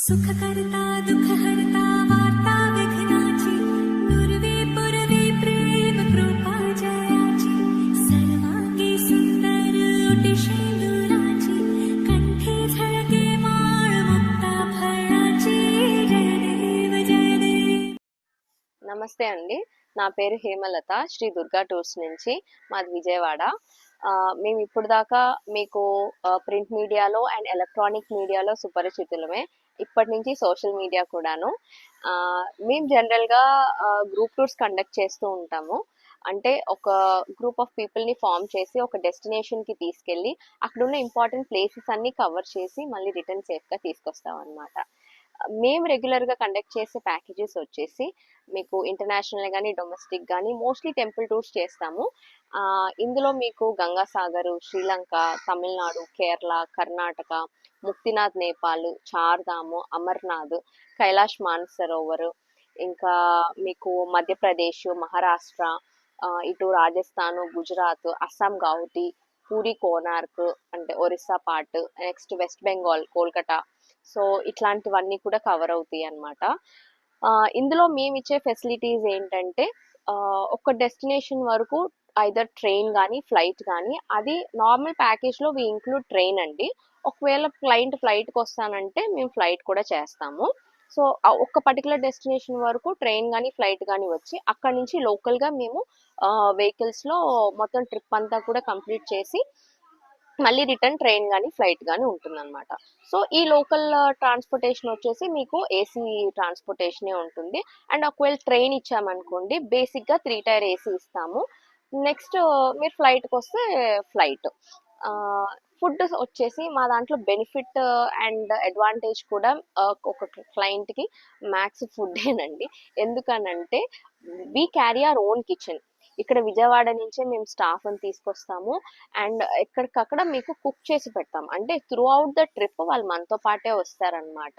सुखकर्ता दुःखहर्ता वार्ता विघ्नाची नुरवे पुरवे प्रेम कृपा जयाची सर्वांगी सुंदर उटिशेंदुराची कंठे झळके माळ मुक्ता फळाची जय देव నమస్తే అండి. నా పేరు హేమలత. శ్రీ దుర్గా టూర్స్ నుంచి. మాది విజయవాడ. మేము ఇప్పుడు దాకా మీకు ప్రింట్ మీడియాలో అండ్ ఎలక్ట్రానిక్ మీడియాలో సుపరిచితులమే. ఇప్పటి నుంచి సోషల్ మీడియా కూడాను. మేము జనరల్గా గ్రూప్ టూర్స్ కండక్ట్ చేస్తూ ఉంటాము. అంటే ఒక గ్రూప్ ఆఫ్ పీపుల్ని ఫామ్ చేసి ఒక డెస్టినేషన్కి తీసుకెళ్ళి అక్కడున్న ఇంపార్టెంట్ ప్లేసెస్ అన్ని కవర్ చేసి మళ్ళీ రిటర్న్ సేఫ్గా తీసుకొస్తాం అనమాట. మేము రెగ్యులర్గా కండక్ట్ చేసే ప్యాకేజెస్ వచ్చేసి మీకు ఇంటర్నేషనల్ కానీ డొమెస్టిక్ కానీ మోస్ట్లీ టెంపుల్ టూర్స్ చేస్తాము. ఇందులో మీకు గంగాసాగర్, శ్రీలంక, తమిళనాడు, కేరళ, కర్ణాటక, ముక్తినాథ్ నేపాల్, చార్ధాము, అమర్నాథ్, కైలాష్ మానసరోవర్, ఇంకా మీకు మధ్యప్రదేశ్, మహారాష్ట్ర, ఇటు రాజస్థాన్, గుజరాత్, అస్సాం గౌహతి, పూరి కోనార్క్ అంటే Orissa part, next west Bengal, Kolkata. So ఇట్లాంటివన్నీ కూడా కవర్ అవుతాయి అన్నమాట. ఇందులో మేము ఇచ్చే ఫెసిలిటీస్ ఏంటంటే ఒక డెస్టినేషన్ వరకు ఐదర్ ట్రైన్ కానీ ఫ్లైట్ కానీ, అది నార్మల్ ప్యాకేజ్లో వి ఇంక్లూడ్ ట్రైన్ అండి. ఒకవేళ క్లయింట్ ఫ్లైట్కి వస్తానంటే మేము ఫ్లైట్ కూడా చేస్తాము. సో ఒక పర్టికులర్ డెస్టినేషన్ వరకు ట్రైన్ కానీ ఫ్లైట్ కానీ వచ్చి అక్కడి నుంచి లోకల్గా మేము వెహికల్స్లో మొత్తం ట్రిప్ అంతా కూడా కంప్లీట్ చేసి మళ్ళీ రిటర్న్ ట్రైన్ కానీ ఫ్లైట్ కానీ ఉంటుందన్నమాట. సో ఈ లోకల్ ట్రాన్స్పోర్టేషన్ వచ్చేసి మీకు ఏసీ ట్రాన్స్పోర్టేషనే ఉంటుంది. అండ్ ఒకవేళ ట్రైన్ ఇచ్చామనుకోండి బేసిక్గా 3 టైర్ ఏసీ ఇస్తాము. నెక్స్ట్ మీరు ఫ్లైట్కి వస్తే ఫ్లైట్. ఫుడ్ వచ్చేసి మా దాంట్లో బెనిఫిట్ అండ్ అడ్వాంటేజ్ కూడా ఒక క్లయింట్కి మ్యాక్స్ ఫుడ్డేనండి. ఎందుకనంటే we carry our own kitchen. ఇక్కడ విజయవాడ నుంచే మేము స్టాఫ్ని తీసుకొస్తాము అండ్ ఎక్కడికక్కడ మీకు కుక్ చేసి పెడతాం. అంటే త్రూ అవుట్ ద ట్రిప్ వాళ్ళు మనతో పాటే వస్తారనమాట.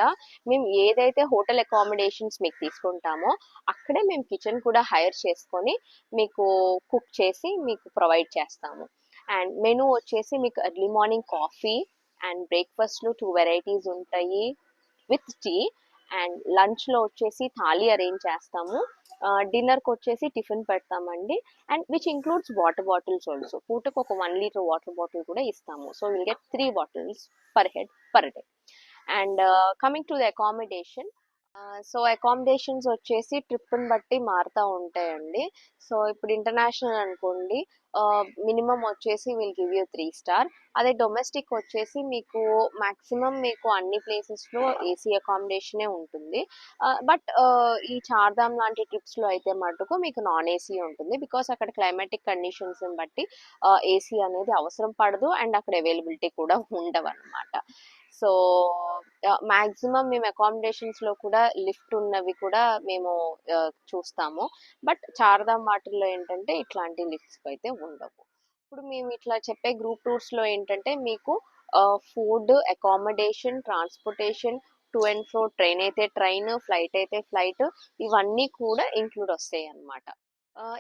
మేము ఏదైతే హోటల్ అకామిడేషన్స్ మీకు తీసుకుంటామో అక్కడే మేము కిచెన్ కూడా హైర్ చేసుకొని మీకు కుక్ చేసి మీకు ప్రొవైడ్ చేస్తాము. అండ్ మెనూ వచ్చేసి మీకు ఎర్లీ మార్నింగ్ కాఫీ అండ్ బ్రేక్ఫాస్ట్లో 2 వెరైటీస్ ఉంటాయి విత్ టీ. అండ్ లంచ్లో వచ్చేసి థాలీ అరేంజ్ చేస్తాము. డిన్నర్కి వచ్చేసి టిఫిన్ పెడతామండి. And which includes water bottles also. పూటకు ఒక 1 లీటర్ వాటర్ బాటిల్ కూడా ఇస్తాము. So will get 3 bottles per head per day. And coming to the accommodation, so accommodations వచ్చేసి ట్రిప్ని బట్టి మారుతూ ఉంటాయండి. సో ఇప్పుడు ఇంటర్నేషనల్ అనుకోండి, మినిమం వచ్చేసి విల్ గివ్ యూ 3 స్టార్. అదే డొమెస్టిక్ వచ్చేసి మీకు మ్యాక్సిమం మీకు అన్ని ప్లేసెస్లో ఏసీ అకామిడేషనే ఉంటుంది. బట్ ఈ చార్ధామ్ లాంటి ట్రిప్స్లో అయితే మటుకు మీకు నాన్ ఏసీ ఉంటుంది. బికాస్ అక్కడ క్లైమాటిక్ కండిషన్స్ని బట్టి ఏసీ అనేది అవసరం పడదు అండ్ అక్కడ అవైలబిలిటీ కూడా ఉండవు అన్నమాట. సో మ్యాక్సిమం మేము అకామిడేషన్స్లో కూడా లిఫ్ట్ ఉన్నవి కూడా మేము చూస్తాము. బట్ చార్ధామ్ వాటిల్లో ఏంటంటే ఇట్లాంటి లిఫ్ట్స్ అయితే ఉండవు. ఇప్పుడు మేము ఇట్లా చెప్పే గ్రూప్ టూర్స్లో ఏంటంటే మీకు food, accommodation, transportation, to and fro, train అయితే ట్రైన్, ఫ్లైట్ అయితే ఫ్లైట్, ఇవన్నీ కూడా ఇంక్లూడ్ వస్తాయి అన్నమాట.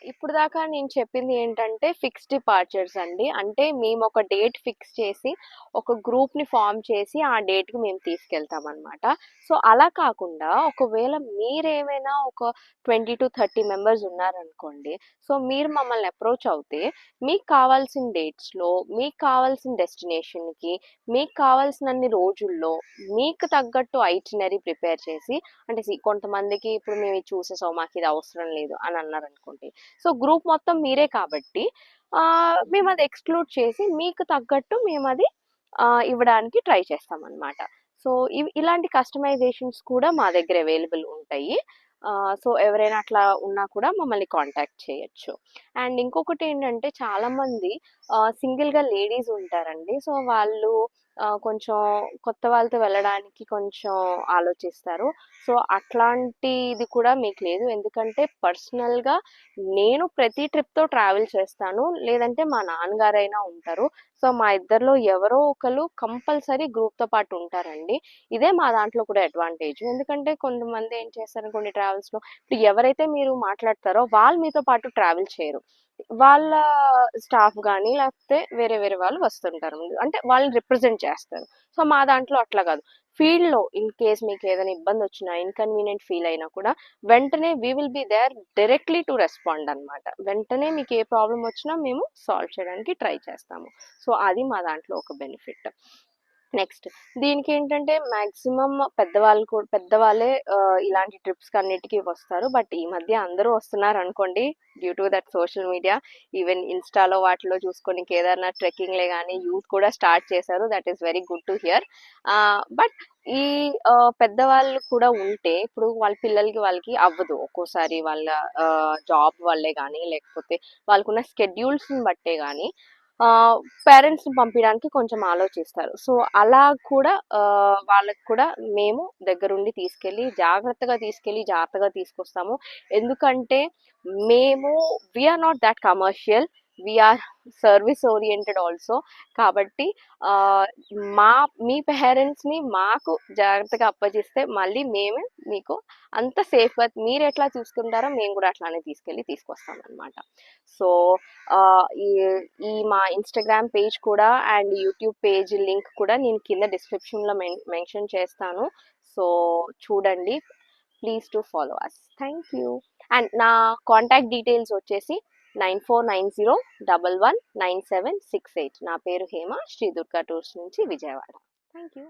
ఇప్పుడు దాకా నేను చెప్పింది ఏంటంటే ఫిక్స్డ్ డిపార్చర్స్ అండి. అంటే మేము ఒక డేట్ ఫిక్స్ చేసి ఒక గ్రూప్ని ఫామ్ చేసి ఆ డేట్కి మేము తీసుకెళ్తాం అనమాట. సో అలా కాకుండా ఒకవేళ మీరేమైనా ఒక 20 to 30 మెంబర్స్ ఉన్నారనుకోండి, సో మీరు మమ్మల్ని అప్రోచ్ అవుతే మీకు కావాల్సిన డేట్స్లో మీకు కావాల్సిన డెస్టినేషన్కి మీకు కావాల్సినన్ని రోజుల్లో మీకు తగ్గట్టు ఐటినరీ ప్రిపేర్ చేసి, అంటే కొంతమందికి ఇప్పుడు మేము ఇది చూసేసాం మాకు ఇది అవసరం లేదు అని అన్నారనుకోండి, సో గ్రూప్ మొత్తం మీరే కాబట్టి మేము అది ఎక్స్క్లూడ్ చేసి మీకు తగ్గట్టు మేము అది ఇవ్వడానికి ట్రై చేస్తాం అన్నమాట. సో ఇలాంటి కస్టమైజేషన్స్ కూడా మా దగ్గర అవైలబుల్ ఉంటాయి. సో ఎవరైనా అట్లా ఉన్నా కూడా మమ్మల్ని కాంటాక్ట్ చేయొచ్చు. అండ్ ఇంకొకటి ఏంటంటే చాలామంది సింగిల్గా లేడీస్ ఉంటారండి. సో వాళ్ళు కొంచెం కొత్త వాళ్ళతో వెళ్ళడానికి కొంచెం ఆలోచిస్తారు. సో అట్లాంటిది కూడా మీకు లేదు. ఎందుకంటే పర్సనల్గా నేను ప్రతి ట్రిప్తో ట్రావెల్ చేస్తాను, లేదంటే మా నాన్నగారైనా ఉంటారు. సో మా ఇద్దరిలో ఎవరో ఒకరు కంపల్సరీ గ్రూప్తో పాటు ఉంటారండి. ఇదే మా దాంట్లో కూడా అడ్వాంటేజ్. ఎందుకంటే కొంతమంది ఏం చేస్తారు కొన్ని ట్రావెల్స్లో, ఇప్పుడు ఎవరైతే మీరు మాట్లాడతారో వాళ్ళు మీతో పాటు ట్రావెల్ చేయరు. వాళ్ళ స్టాఫ్ కానీ లేకపోతే వేరే వేరే వాళ్ళు వస్తుంటారు, అంటే వాళ్ళని రిప్రజెంట్ చేస్తారు. సో మా దాంట్లో అట్లా కాదు, ఫీల్డ్లో ఇన్ కేస్ మీకు ఏదైనా ఇబ్బంది వచ్చినా, ఇన్కన్వీనియంట్ ఫీల్ అయినా కూడా వెంటనే we will be there directly to respond అనమాట. వెంటనే మీకు ఏ ప్రాబ్లం వచ్చినా మేము సాల్వ్ చేయడానికి ట్రై చేస్తాము. సో అది మా దాంట్లో ఒక బెనిఫిట్. నెక్స్ట్ దీనికి ఏంటంటే మ్యాక్సిమం పెద్దవాళ్ళే ఇలాంటి ట్రిప్స్కి అన్నిటికీ వస్తారు. బట్ ఈ మధ్య అందరూ వస్తున్నారు అనుకోండి, due to that social media. Even ఇన్స్టాలో వాటిలో చూసుకొని కేదార్నాథ్ ట్రెక్కింగ్లే కానీ యూత్ కూడా స్టార్ట్ చేశారు. That is very good to hear. But ఈ పెద్దవాళ్ళు కూడా ఉంటే ఇప్పుడు వాళ్ళ వాళ్ళకి అవ్వదు ఒక్కోసారి, వాళ్ళ జాబ్ వల్లే కానీ లేకపోతే వాళ్ళకున్న స్కెడ్యూల్స్ని బట్టే కానీ పేరెంట్స్ని పంపించడానికి కొంచెం ఆలోచిస్తారు. సో అలా కూడా వాళ్ళకి కూడా మేము దగ్గరుండి జాగ్రత్తగా తీసుకొస్తాము. ఎందుకంటే మేము we're not that commercial, we're service oriented also. కాబట్టి మీ పేరెంట్స్ని మాకు జాగ్రత్తగా అప్పగిస్తే మళ్ళీ మేమే మీకు అంత సేఫ్గా మీరు ఎట్లా చూసుకుంటారో మేము కూడా అట్లానే తీసుకొస్తాం అనమాట. సో ఈ మా ఇన్స్టాగ్రామ్ పేజ్ కూడా అండ్ యూట్యూబ్ పేజ్ లింక్ కూడా నేను కింద డిస్క్రిప్షన్లో మెన్షన్ చేస్తాను. సో చూడండి, please to follow us. Thank you. And నా కాంటాక్ట్ డీటెయిల్స్ వచ్చేసి 9490119768. నా పేరు హేమ, శ్రీ దుర్గా టూర్స్ నుంచి విజయవాడ. Thank you.